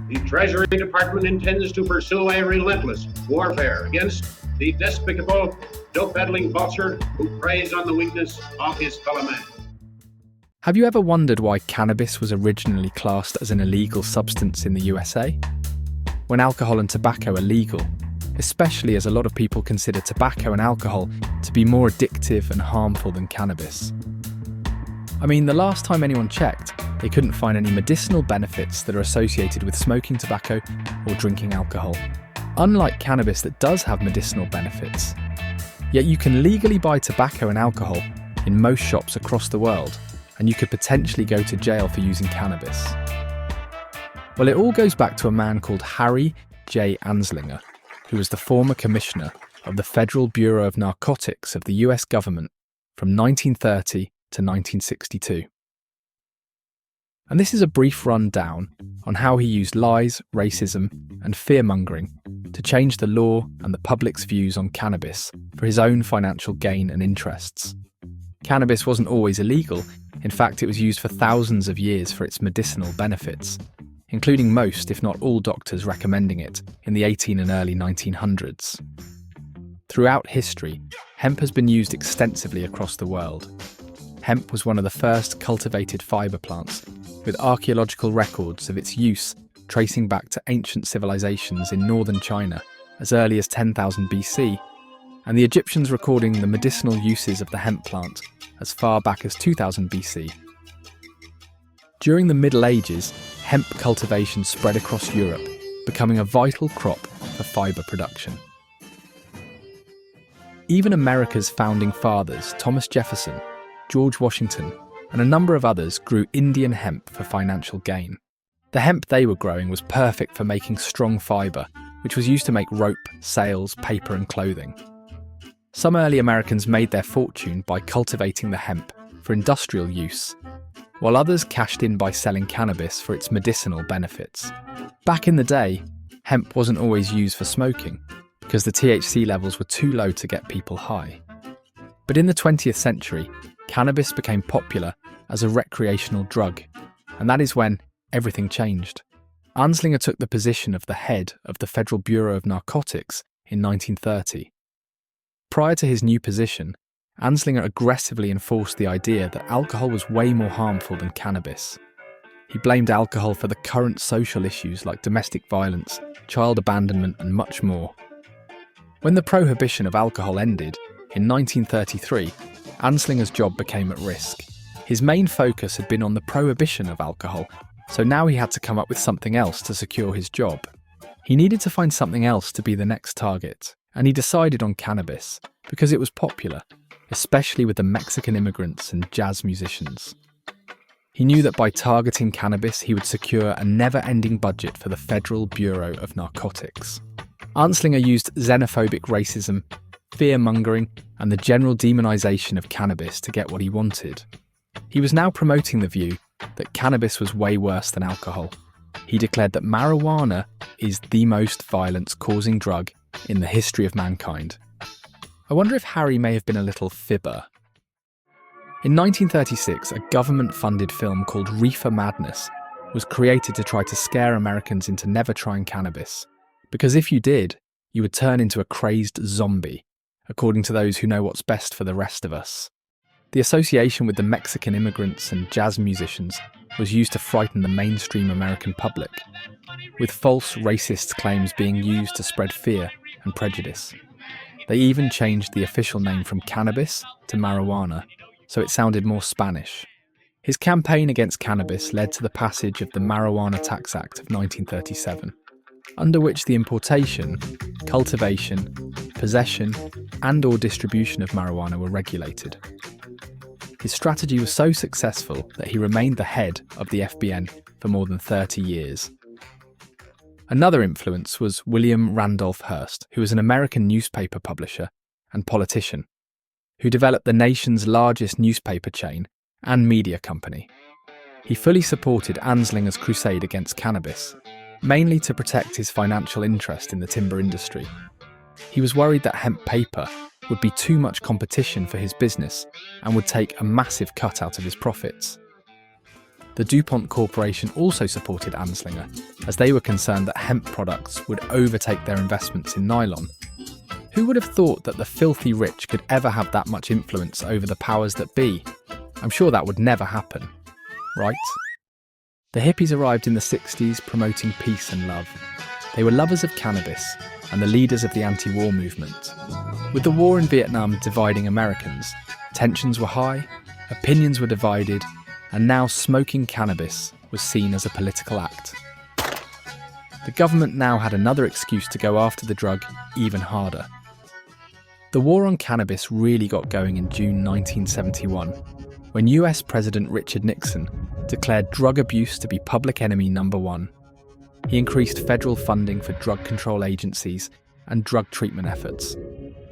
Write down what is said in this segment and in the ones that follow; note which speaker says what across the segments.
Speaker 1: The Treasury Department intends to pursue a relentless warfare against the despicable, dope-peddling vulture who preys on the weakness of his fellow man.
Speaker 2: Have you ever wondered why cannabis was originally classed as an illegal substance in the USA? When alcohol and tobacco are legal, especially as a lot of people consider tobacco and alcohol to be more addictive and harmful than cannabis. I mean, the last time anyone checked, they couldn't find any medicinal benefits that are associated with smoking tobacco or drinking alcohol, unlike cannabis that does have medicinal benefits. Yet you can legally buy tobacco and alcohol in most shops across the world, and you could potentially go to jail for using cannabis. Well, it all goes back to a man called Harry J. Anslinger, who was the former commissioner of the Federal Bureau of Narcotics of the US government from 1930 to 1962. And this is a brief rundown on how he used lies, racism, and fearmongering to change the law and the public's views on cannabis for his own financial gain and interests. Cannabis wasn't always illegal. In fact, it was used for thousands of years for its medicinal benefits, including most, if not all, doctors recommending it in the 18 and early 1900s. Throughout history, hemp has been used extensively across the world. Hemp was one of the first cultivated fibre plants, with archaeological records of its use tracing back to ancient civilizations in northern China as early as 10,000 BC, and the Egyptians recording the medicinal uses of the hemp plant as far back as 2000 BC. During the Middle Ages, hemp cultivation spread across Europe, becoming a vital crop for fibre production. Even America's founding fathers, Thomas Jefferson, George Washington, and a number of others grew Indian hemp for financial gain. The hemp they were growing was perfect for making strong fibre, which was used to make rope, sails, paper, and clothing. Some early Americans made their fortune by cultivating the hemp for industrial use, while others cashed in by selling cannabis for its medicinal benefits. Back in the day, hemp wasn't always used for smoking, because the THC levels were too low to get people high. But in the 20th century, cannabis became popular as a recreational drug, and that is when everything changed. Anslinger took the position of the head of the Federal Bureau of Narcotics in 1930. Prior to his new position, Anslinger aggressively enforced the idea that alcohol was way more harmful than cannabis. He blamed alcohol for the current social issues like domestic violence, child abandonment, and much more. When the prohibition of alcohol ended, in 1933, Anslinger's job became at risk. His main focus had been on the prohibition of alcohol, so now he had to come up with something else to secure his job. He needed to find something else to be the next target, and he decided on cannabis because it was popular, especially with the Mexican immigrants and jazz musicians. He knew that by targeting cannabis, he would secure a never-ending budget for the Federal Bureau of Narcotics. Anslinger used xenophobic racism, fear-mongering, and the general demonization of cannabis to get what he wanted. He was now promoting the view that cannabis was way worse than alcohol. He declared that marijuana is the most violence-causing drug in the history of mankind. I wonder if Harry may have been a little fibber. In 1936, a government-funded film called Reefer Madness was created to try to scare Americans into never trying cannabis, because if you did, you would turn into a crazed zombie, according to those who know what's best for the rest of us. The association with the Mexican immigrants and jazz musicians was used to frighten the mainstream American public, with false racist claims being used to spread fear and prejudice. They even changed the official name from cannabis to marijuana, so it sounded more Spanish. His campaign against cannabis led to the passage of the Marijuana Tax Act of 1937, under which the importation, cultivation, possession, and/or distribution of marijuana were regulated. His strategy was so successful that he remained the head of the FBN for more than 30 years. Another influence was William Randolph Hearst, who was an American newspaper publisher and politician, who developed the nation's largest newspaper chain and media company. He fully supported Anslinger's crusade against cannabis, mainly to protect his financial interest in the timber industry. He was worried that hemp paper would be too much competition for his business and would take a massive cut out of his profits. The DuPont Corporation also supported Anslinger, as they were concerned that hemp products would overtake their investments in nylon. Who would have thought that the filthy rich could ever have that much influence over the powers that be? I'm sure that would never happen, right? The hippies arrived in the 60s promoting peace and love. They were lovers of cannabis and the leaders of the anti-war movement. With the war in Vietnam dividing Americans, tensions were high, opinions were divided, and now smoking cannabis was seen as a political act. The government now had another excuse to go after the drug even harder. The war on cannabis really got going in June 1971, when US President Richard Nixon declared drug abuse to be public enemy number one. He increased federal funding for drug control agencies and drug treatment efforts.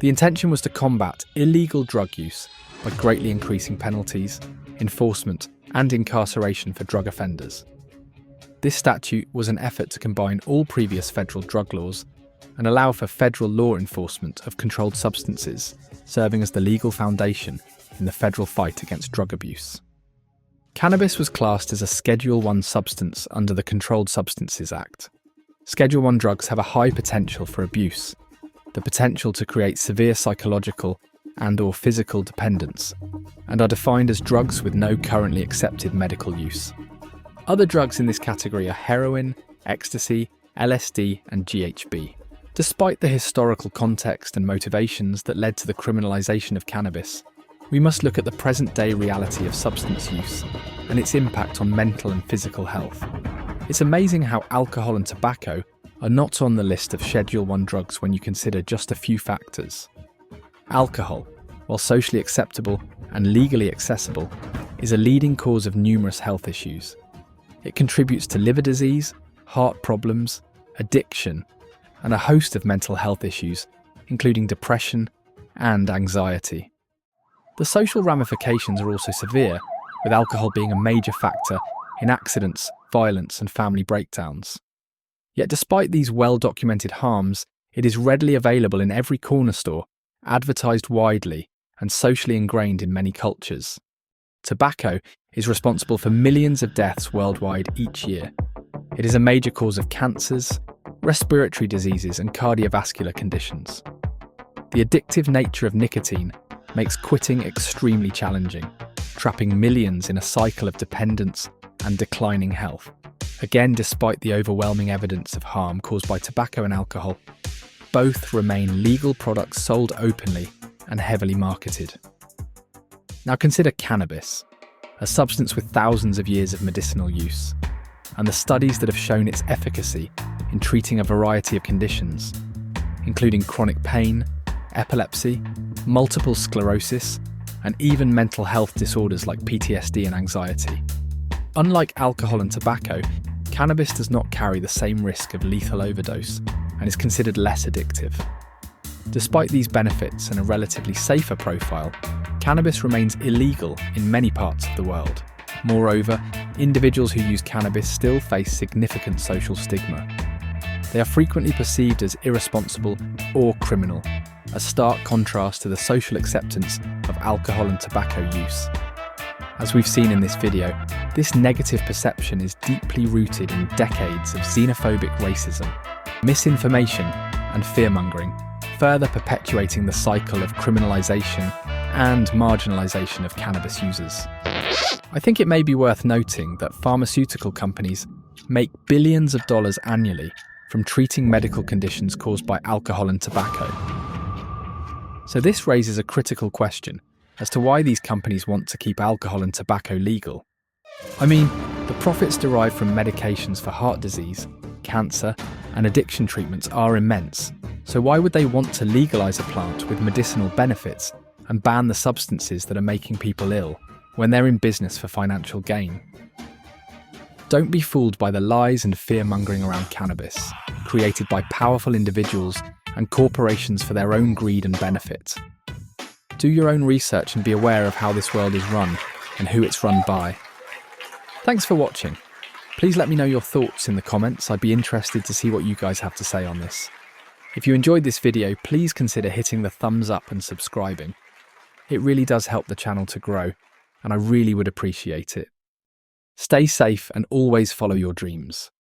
Speaker 2: The intention was to combat illegal drug use by greatly increasing penalties, enforcement, and incarceration for drug offenders. This statute was an effort to combine all previous federal drug laws and allow for federal law enforcement of controlled substances, serving as the legal foundation in the federal fight against drug abuse. Cannabis was classed as a Schedule I substance under the Controlled Substances Act. Schedule I drugs have a high potential for abuse, the potential to create severe psychological and/or physical dependence, and are defined as drugs with no currently accepted medical use. Other drugs in this category are heroin, ecstasy, LSD, and GHB. Despite the historical context and motivations that led to the criminalisation of cannabis, we must look at the present-day reality of substance use and its impact on mental and physical health. It's amazing how alcohol and tobacco are not on the list of Schedule I drugs when you consider just a few factors. Alcohol, while socially acceptable and legally accessible, is a leading cause of numerous health issues. It contributes to liver disease, heart problems, addiction, and a host of mental health issues, including depression and anxiety. The social ramifications are also severe, with alcohol being a major factor in accidents, violence, and family breakdowns. Yet despite these well-documented harms, it is readily available in every corner store, advertised widely, and socially ingrained in many cultures. Tobacco is responsible for millions of deaths worldwide each year. It is a major cause of cancers, respiratory diseases, and cardiovascular conditions. The addictive nature of nicotine makes quitting extremely challenging, trapping millions in a cycle of dependence and declining health. Again, despite the overwhelming evidence of harm caused by tobacco and alcohol, both remain legal products sold openly and heavily marketed. Now consider cannabis, a substance with thousands of years of medicinal use, and the studies that have shown its efficacy in treating a variety of conditions, including chronic pain, epilepsy, multiple sclerosis, and even mental health disorders like PTSD and anxiety. Unlike alcohol and tobacco, cannabis does not carry the same risk of lethal overdose and is considered less addictive. Despite these benefits and a relatively safer profile, cannabis remains illegal in many parts of the world. Moreover, individuals who use cannabis still face significant social stigma. They are frequently perceived as irresponsible or criminal, a stark contrast to the social acceptance of alcohol and tobacco use. As we've seen in this video, this negative perception is deeply rooted in decades of xenophobic racism, misinformation, and fearmongering, further perpetuating the cycle of criminalisation and marginalisation of cannabis users. I think it may be worth noting that pharmaceutical companies make billions of dollars annually from treating medical conditions caused by alcohol and tobacco. So this raises a critical question as to why these companies want to keep alcohol and tobacco legal. I mean, the profits derived from medications for heart disease, cancer, and addiction treatments are immense, so why would they want to legalise a plant with medicinal benefits and ban the substances that are making people ill when they're in business for financial gain? Don't be fooled by the lies and fear-mongering around cannabis, created by powerful individuals and corporations for their own greed and benefit. Do your own research and be aware of how this world is run and who it's run by. Thanks for watching. Please let me know your thoughts in the comments. I'd be interested to see what you guys have to say on this. If you enjoyed this video, please consider hitting the thumbs up and subscribing. It really does help the channel to grow, and I really would appreciate it. Stay safe and always follow your dreams.